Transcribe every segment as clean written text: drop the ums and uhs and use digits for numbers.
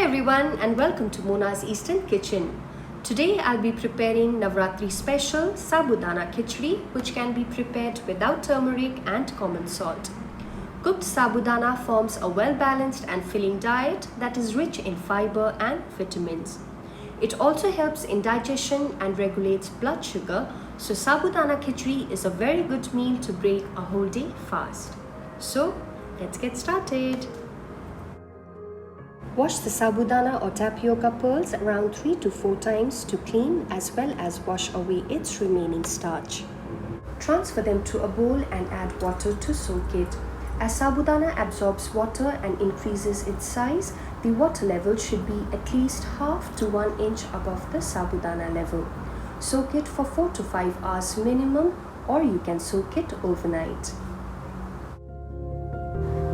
everyone and welcome to Monaseasternkitchen. Today I'll be preparing Navratri Special Sabudana Khichdi, which can be prepared without turmeric and common salt. Cooked sabudana forms a well-balanced and filling diet that is rich in fiber and vitamins. It also helps in digestion and regulates blood sugar, so sabudana khichdi is a very good meal to break a whole day fast. So let's get started. Wash the sabudana or tapioca pearls around 3 to 4 times to clean as well as wash away its remaining starch. Transfer them to a bowl and add water to soak it. As sabudana absorbs water and increases its size, the water level should be at least half to 1 inch above the sabudana level. Soak it for 4 to 5 hours minimum, or you can soak it overnight.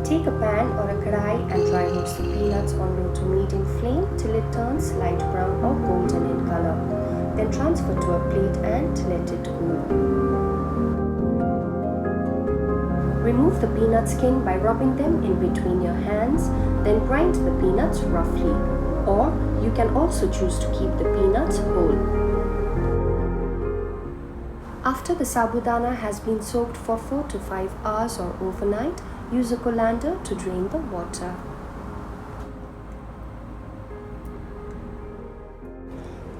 Take a pan or a kadai and dry roast the peanuts on low to medium flame till it turns light brown or golden in color. Then transfer to a plate and let it cool. Remove the peanut skin by rubbing them in between your hands, then grind the peanuts roughly. Or you can also choose to keep the peanuts whole. After the sabudana has been soaked for 4 to 5 hours or overnight, use a colander to drain the water.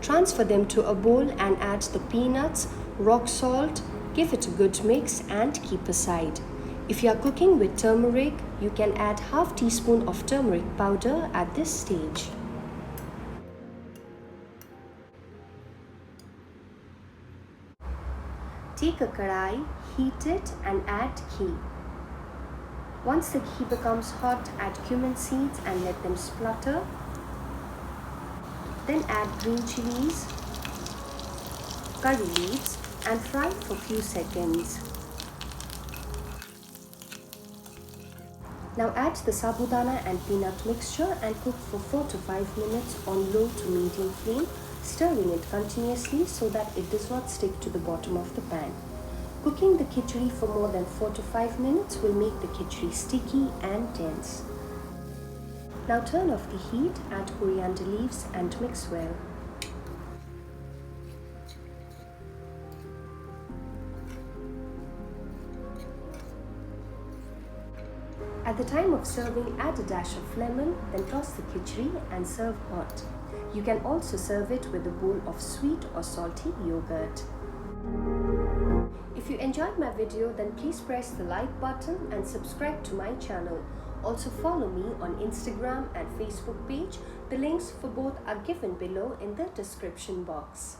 Transfer them to a bowl and add the peanuts, rock salt, give it a good mix and keep aside. If you are cooking with turmeric, you can add half teaspoon of turmeric powder at this stage. Take a kadai, heat it and add ghee. Once the ghee becomes hot, add cumin seeds and let them splutter. Then add green chilies, curry leaves and fry for a few seconds. Now add the sabudana and peanut mixture and cook for 4 to 5 minutes on low to medium flame, stirring it continuously so that it does not stick to the bottom of the pan. Cooking the khichdi for more than 4 to 5 minutes will make the khichdi sticky and dense. Now turn off the heat, add coriander leaves and mix well. At the time of serving, add a dash of lemon, then toss the khichdi and serve hot. You can also serve it with a bowl of sweet or salty yogurt. If you enjoyed my video, then please press the like button and subscribe to my channel. Also follow me on Instagram and Facebook page. The links for both are given below in the description box.